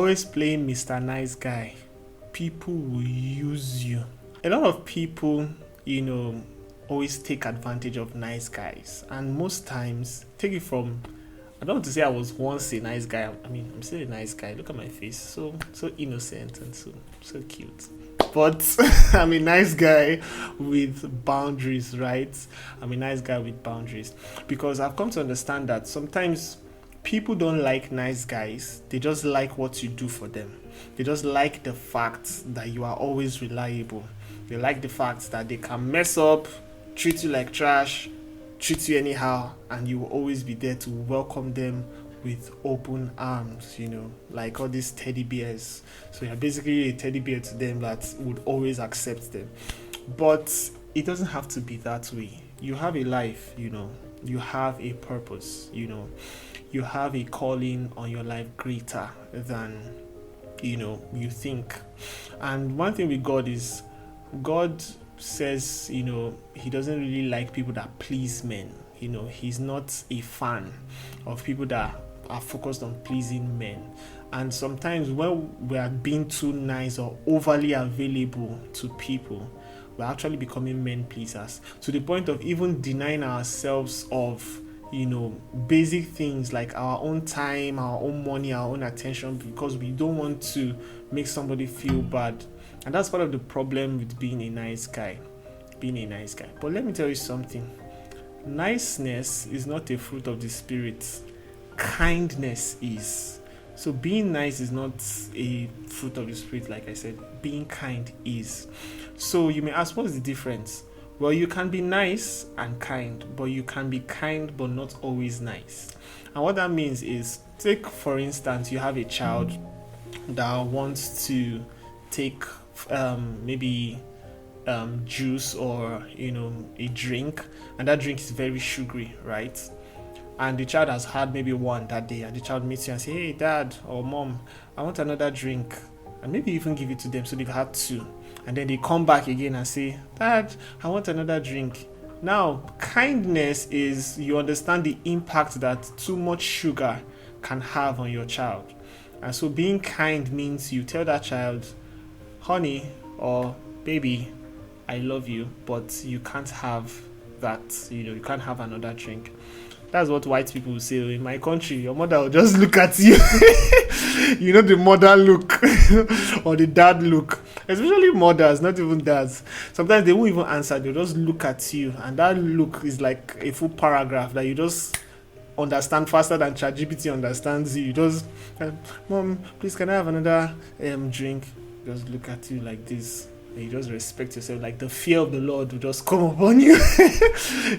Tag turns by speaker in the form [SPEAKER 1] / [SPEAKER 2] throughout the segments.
[SPEAKER 1] always playing Mr. Nice Guy, people will use you. A lot of people, always take advantage of nice guys, and most times take it from. I don't want to say I was once a nice guy. I mean, I'm still a nice guy. Look at my face, so innocent and so cute. But I'm a nice guy with boundaries, right? I'm a nice guy with boundaries because I've come to understand that sometimes people don't like nice guys. They just like what you do for them. They just like the fact that you are always reliable. They like the fact that they can mess up, treat you like trash, treat you anyhow, and you will always be there to welcome them with open arms, like all these teddy bears. So you're basically a teddy bear to them that would always accept them. But it doesn't have to be that way. You have a life, you have a purpose, you have a calling on your life greater than, you think. And one thing with God is, God says, he doesn't really like people that please men. He's not a fan of people that are focused on pleasing men. And sometimes when we are being too nice or overly available to people, we're actually becoming men pleasers to the point of even denying ourselves of basic things like our own time, our own money, our own attention, because we don't want to make somebody feel bad. And that's part of the problem with being a nice guy. But let me tell you something. Niceness is not a fruit of the spirit. Kindness is. So being nice is not a fruit of the spirit, like I said. Being kind is. So you may ask, what is the difference? Well, you can be nice and kind, but you can be kind but not always nice. And what that means is, take for instance, you have a child that wants to take maybe juice or a drink, and that drink is very sugary, right? And the child has had maybe one that day, and the child meets you and say, hey dad or mom, I want another drink, and maybe even give it to them, so they've had two, and then they come back again and say, dad, I want another drink. Now, kindness is, you understand the impact that too much sugar can have on your child. And so being kind means you tell that child, honey or baby, I love you, but you can't have that, you can't have another drink. That's what white people will say. In my country, your mother will just look at you. The mother look or the dad look. Especially mothers, not even dads. Sometimes they won't even answer. They'll just look at you. And that look is like a full paragraph that you just understand faster than ChatGPT understands you. You just, mom, please, can I have another drink? Just look at you like this. And you just respect yourself, like the fear of the Lord will just come upon you.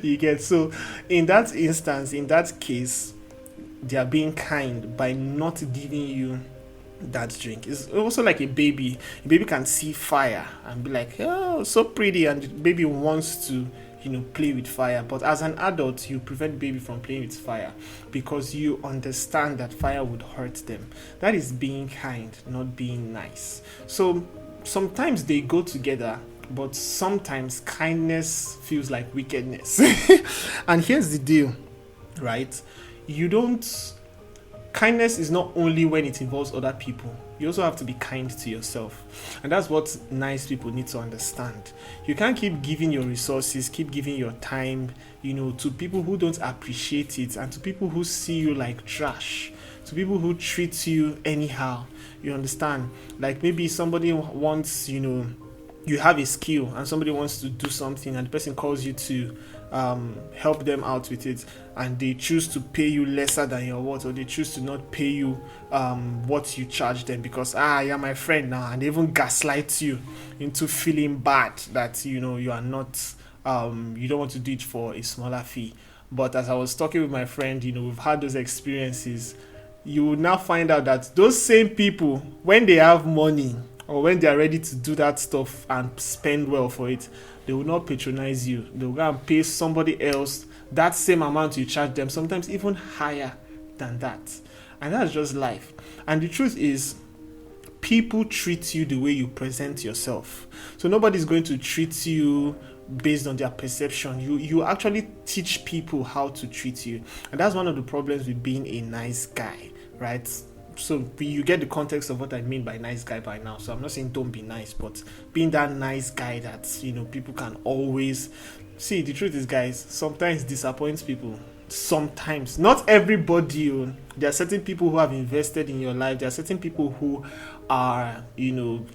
[SPEAKER 1] You get. So in that instance, in that case, they are being kind by not giving you that drink. It's also like a baby. A baby can see fire and be like, oh, so pretty, and the baby wants to play with fire. But as an adult, you prevent the baby from playing with fire because you understand that fire would hurt them. That is being kind, not being nice. So sometimes they go together, but sometimes kindness feels like wickedness. And here's the deal, right? Kindness is not only when it involves other people. You also have to be kind to yourself. And that's what nice people need to understand. You can't keep giving your resources, keep giving your time, to people who don't appreciate it, and to people who see you like trash, to people who treat you anyhow. You understand? Like maybe somebody wants, you have a skill and somebody wants to do something, and the person calls you to help them out with it, and they choose to pay you lesser than your worth, or they choose to not pay you what you charge them because you're my friend now, and they even gaslight you into feeling bad that you are not you don't want to do it for a smaller fee. But as I was talking with my friend, we've had those experiences. You will now find out that those same people, when they have money or when they are ready to do that stuff and spend well for it, they will not patronize you. They will go and pay somebody else that same amount you charge them, sometimes even higher than that. And that's just life. And the truth is, people treat you the way you present yourself. So nobody's going to treat you based on their perception. You actually teach people how to treat you. And that's one of the problems with being a nice guy, right? So you get the context of what I mean by nice guy by now. So I'm not saying don't be nice, but being that nice guy that, people can always see. The truth is, guys, sometimes disappoints people. Sometimes, not everybody. There are certain people who have invested in your life. There are certain people who are,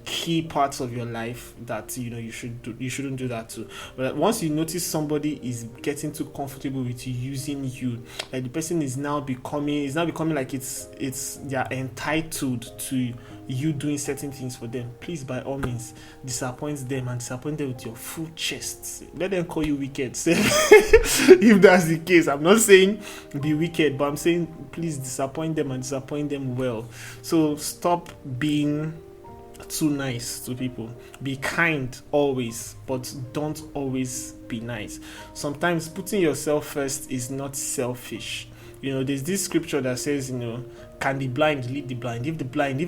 [SPEAKER 1] key parts of your life that you shouldn't do that to. But once you notice somebody is getting too comfortable with you, using you, like the person is now becoming like it's they're entitled to you doing certain things for them, please, by all means, disappoint them, and disappoint them with your full chest. Let them call you wicked. If that's the case, I'm not saying be wicked, but I'm saying please disappoint them, and disappoint them well. So stop being too nice to people. Be kind always, but don't always be nice. Sometimes putting yourself first is not selfish. There's this scripture that says, can the blind lead the blind? If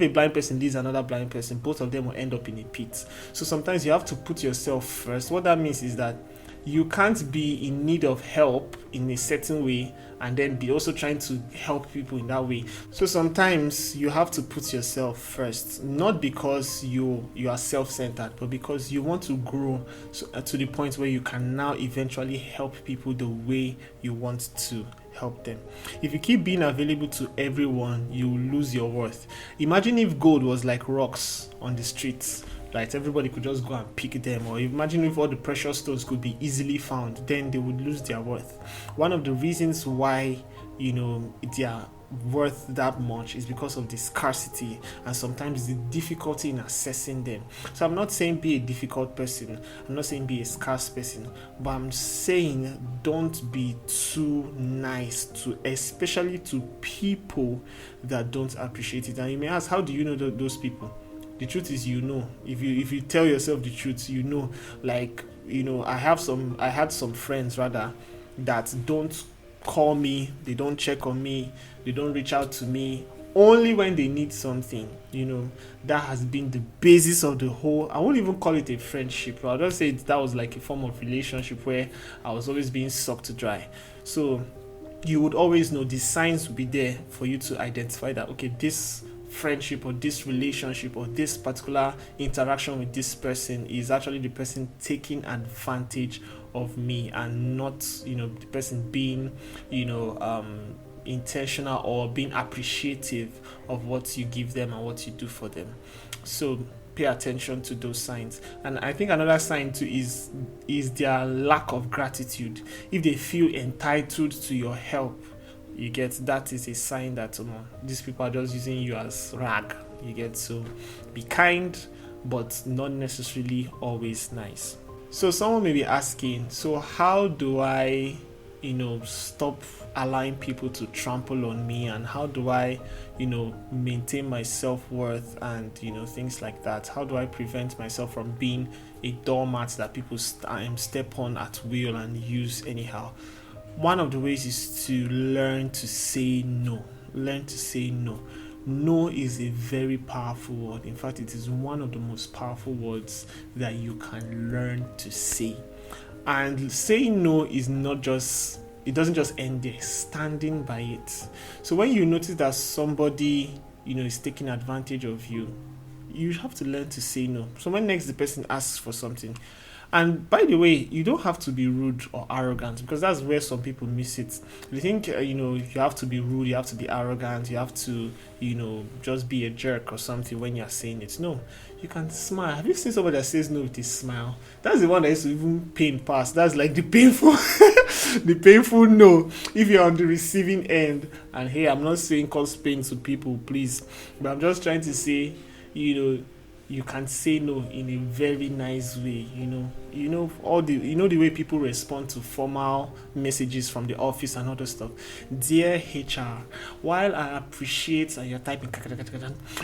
[SPEAKER 1] a blind person leads another blind person, both of them will end up in a pit. So sometimes you have to put yourself first. What that means is that you can't be in need of help in a certain way and then be also trying to help people in that way. So sometimes you have to put yourself first, not because you are self-centered, but because you want to grow to the point where you can now eventually help people the way you want to help them. If you keep being available to everyone, you will lose your worth. Imagine if gold was like rocks on the streets, right? Everybody could just go and pick them. Or imagine if all the precious stones could be easily found, then they would lose their worth. One of the reasons why they are worth that much is because of the scarcity and sometimes the difficulty in assessing them. So I'm not saying be a difficult person, I'm not saying be a scarce person, but I'm saying don't be too nice especially to people that don't appreciate it. And you may ask, how do you know those people? The truth is, if you tell yourself the truth, I had some friends rather that don't call me, they don't check on me, they don't reach out to me only when they need something. That has been the basis of the whole, I won't even call it a friendship, I'll just say that was like a form of relationship where I was always being sucked dry. So you would always know, the signs would be there for you to identify that, okay, this friendship or this relationship or this particular interaction with this person is actually the person taking advantage of me, and not the person being intentional or being appreciative of what you give them and what you do for them. So pay attention to those signs. And I think another sign too is their lack of gratitude. If they feel entitled to your help, you get, that is a sign that these people are just using you as rag. You get, so be kind, but not necessarily always nice. So someone may be asking, so how do I stop allowing people to trample on me, and how do I maintain my self-worth and things like that? How do I prevent myself from being a doormat that people step on at will and use anyhow? One of the ways is to learn to say no. Learn to say no. No is a very powerful word. In fact, it is one of the most powerful words that you can learn to say. And saying no is not just, it doesn't just end there, standing by it. So when you notice that somebody, is taking advantage of you, you have to learn to say no. So when next the person asks for something, and by the way, you don't have to be rude or arrogant, because that's where some people miss it. They think, you have to be rude, you have to be arrogant, you have to, just be a jerk or something when you're saying it. No, you can smile. Have you seen somebody that says no with a smile? That's the one that is even pain past. That's like the painful, the painful no. If you're on the receiving end, and hey, I'm not saying cause pain to people, please, but I'm just trying to say, you can say no in a very nice way. The way people respond to formal messages from the office and other stuff. Dear HR, while I appreciate, and you're typing,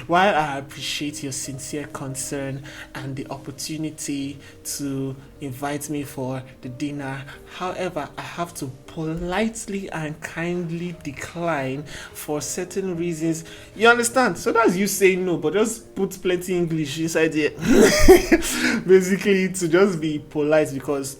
[SPEAKER 1] while I appreciate your sincere concern and the opportunity to invite me for the dinner, however, I have to politely and kindly decline for certain reasons. You understand? So that's you saying no, but just put plenty English inside there. Basically, to just be polite, because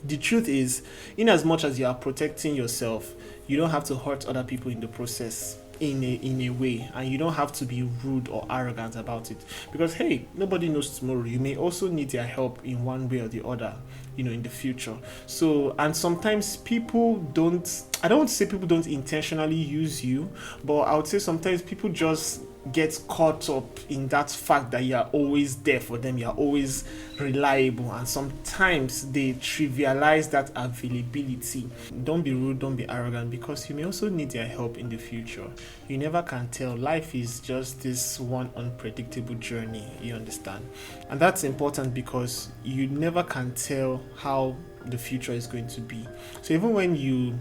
[SPEAKER 1] the truth is, in as much as you are protecting yourself, you don't have to hurt other people in the process. in a way, and you don't have to be rude or arrogant about it, because hey, nobody knows tomorrow. You may also need their help in one way or the other, in the future. So, and sometimes people don't, I don't want to say people don't intentionally use you, but I would say sometimes people just get caught up in that fact that you are always there for them, you are always reliable, and sometimes they trivialize that availability. Don't be rude, don't be arrogant, because you may also need their help in the future. You never can tell. Life is just this one unpredictable journey, you understand? And that's important because you never can tell how the future is going to be. So even when you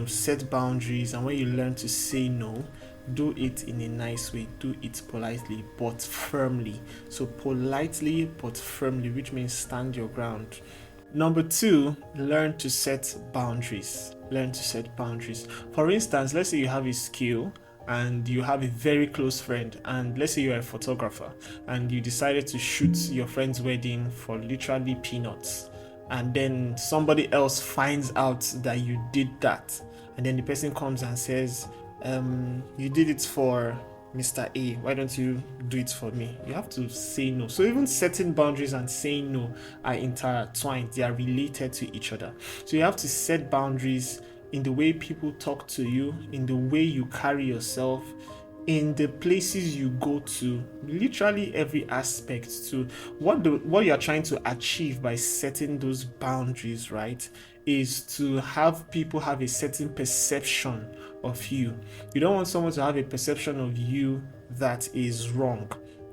[SPEAKER 1] set boundaries, and when you learn to say no, do it in a nice way, do it politely but firmly. So politely but firmly, which means stand your ground. Number 2, learn to set boundaries. Learn to set boundaries. For instance, let's say you have a skill and you have a very close friend, and let's say you're a photographer and you decided to shoot your friend's wedding for literally peanuts, and then somebody else finds out that you did that, and then the person comes and says, you did it for Mr. A, why don't you do it for me? You have to say no. So even setting boundaries and saying no are intertwined, they are related to each other. So you have to set boundaries in the way people talk to you, in the way you carry yourself, in the places you go to, literally every aspect to what you're trying to achieve by setting those boundaries, right, is to have people have a certain perception of you. You don't want someone to have a perception of you that is wrong,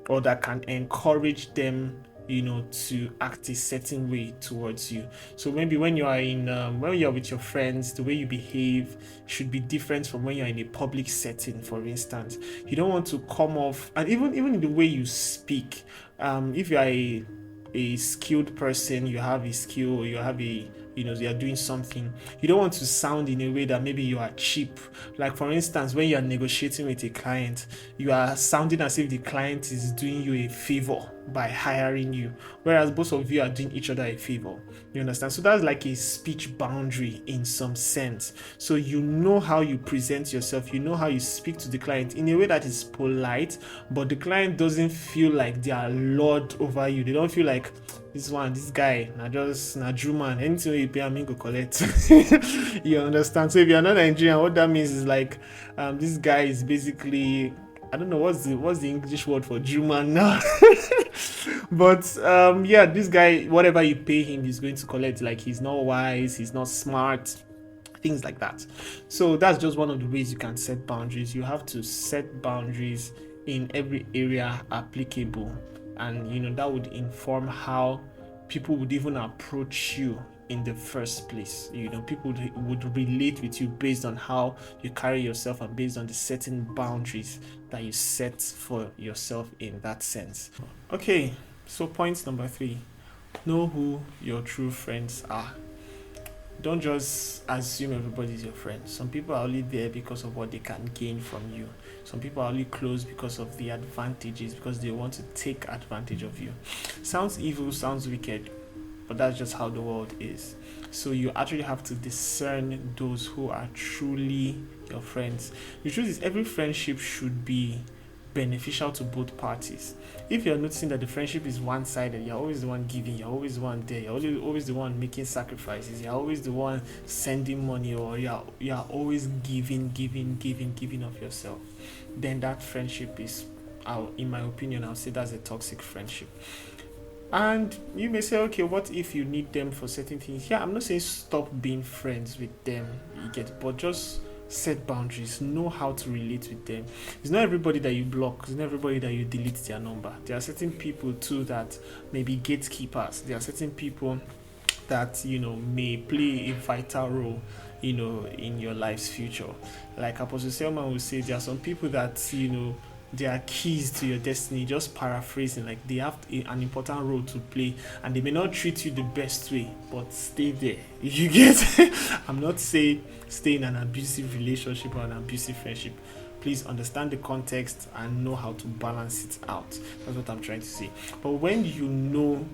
[SPEAKER 1] or that can encourage them to act a certain way towards you. So maybe when you're with your friends, the way you behave should be different from when you're in a public setting, for instance. You don't want to come off, and even in the way you speak, if you are a skilled person, you have a skill, or you have a you are doing something, you don't want to sound in a way that maybe you are cheap. Like for instance, when you are negotiating with a client, you are sounding as if the client is doing you a favor by hiring you, whereas both of you are doing each other a favor. You understand? So that's like a speech boundary in some sense. So you know how you present yourself, you know how you speak to the client in a way that is polite, but the client doesn't feel like they are lord over you. They don't feel like this guy, na Drew man, anything you pay, I'm go collect. You understand? So if you're not Nigerian, what that means is like, this guy is basically, I don't know what's the English word for Jew man now. But this guy, whatever you pay him, he's going to collect. Like, he's not wise, he's not smart, things like that. So that's just one of the ways you can set boundaries. You have to set boundaries in every area applicable, and that would inform how people would even approach you in the first place. People would relate with you based on how you carry yourself and based on the certain boundaries that you set for yourself in that sense. Okay, so point number 3, know who your true friends are. Don't just assume everybody's your friend. Some people are only there because of what they can gain from you. Some people are only close because of the advantages, because they want to take advantage of you. Sounds evil, sounds wicked, but that's just how the world is. So you actually have to discern those who are truly your friends. The truth is, every friendship should be beneficial to both parties. If you're noticing that the friendship is one-sided, you're always the one giving, you're always the one there, you're always the one making sacrifices, you're always the one sending money, or you're always giving of yourself, then that friendship is, in my opinion, I'll say that's a toxic friendship. And you may say, okay, what if you need them for certain things? Yeah, I'm not saying stop being friends with them, but just set boundaries, know how to relate with them. It's not everybody that you block, it's not everybody that you delete their number. There are certain people too that may be gatekeepers. There are certain people that may play a vital role in your life's future. Like Apostle Selman will say, there are some people that they are keys to your destiny. Just paraphrasing, like they have an important role to play, and they may not treat you the best way, but stay there. You get? I'm not saying stay in an abusive relationship or an abusive friendship. Please understand the context and know how to balance it out. That's what I'm trying to say. But when you know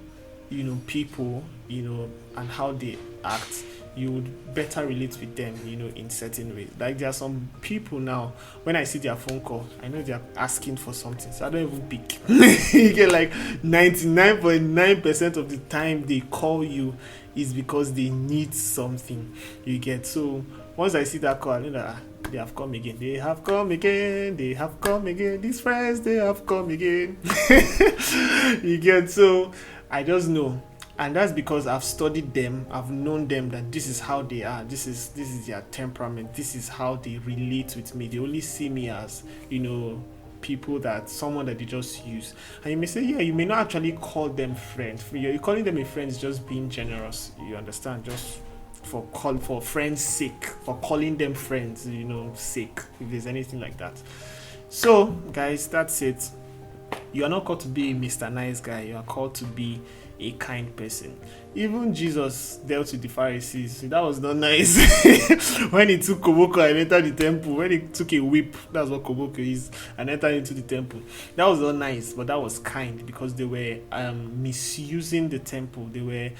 [SPEAKER 1] people, and how they act, you would better relate with them, in certain ways. Like there are some people now, when I see their phone call, I know they're asking for something, so I don't even pick. You get like 99.9% of the time they call you is because they need something. You get, so once I see that call, I know that they have come again. They have come again. They have come again. These friends, they have come again. You get, so I just know, and that's because I've studied them. I've known them, that this is how they are. This is their temperament. This is how they relate with me. They only see me as, people, that someone that they just use. And you may say, yeah, you may not actually call them friends. You're calling them a friend is just being generous. You understand? Just for friends' sake, for calling them friends, sake, if there's anything like that. So, guys, that's it. You are not called to be a Mr. Nice Guy. You are called to be a kind person. Even Jesus dealt with the Pharisees. That was not nice. When he took koboko and entered the temple, when he took a whip, that's what koboko is, and entered into the temple, that was not nice, but that was kind, because they were misusing the temple. They were,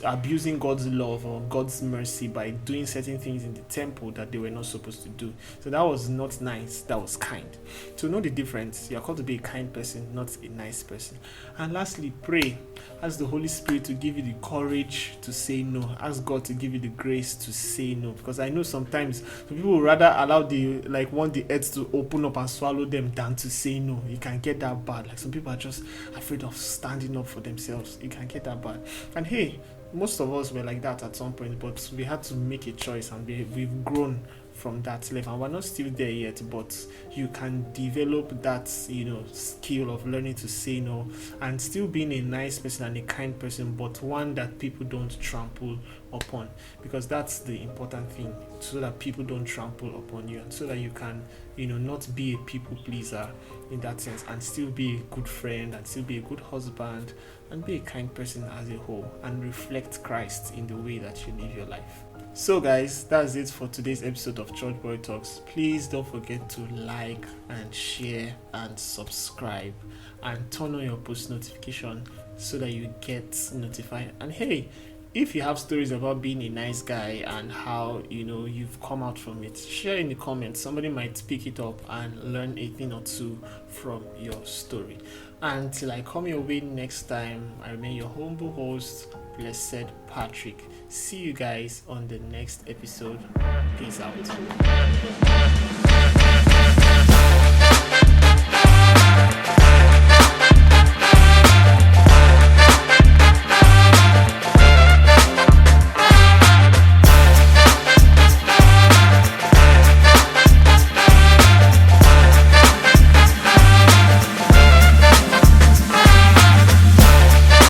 [SPEAKER 1] abusing God's love or God's mercy by doing certain things in the temple that they were not supposed to do. So that was not nice. That was kind. To know the difference, you are called to be a kind person, not a nice person. And lastly, pray. Ask the Holy Spirit to give you the courage to say no. Ask God to give you the grace to say no, because I know sometimes people would rather want the earth to open up and swallow them than to say no. You can get that bad. Like some people are just afraid of standing up for themselves. You can get that bad. And hey, most of us were like that at some point, but we had to make a choice, and we've grown from that level, and we're not still there yet, but you can develop that skill of learning to say no and still being a nice person and a kind person, but one that people don't trample upon, because that's the important thing, so that people don't trample upon you, and so that you can not be a people pleaser in that sense, and still be a good friend, and still be a good husband, and be a kind person as a whole, and reflect Christ in the way that you live your life. So guys, that's it for today's episode of Church Boy Talks. Please don't forget to like and share and subscribe, and turn on your post notification so that you get notified. And hey, if you have stories about being a nice guy and how you've come out from it, share in the comments. Somebody might pick it up and learn a thing or two from your story. Until I come your way next time, I remain your humble host, Blessed Patrick. See you guys on the next episode. Peace out.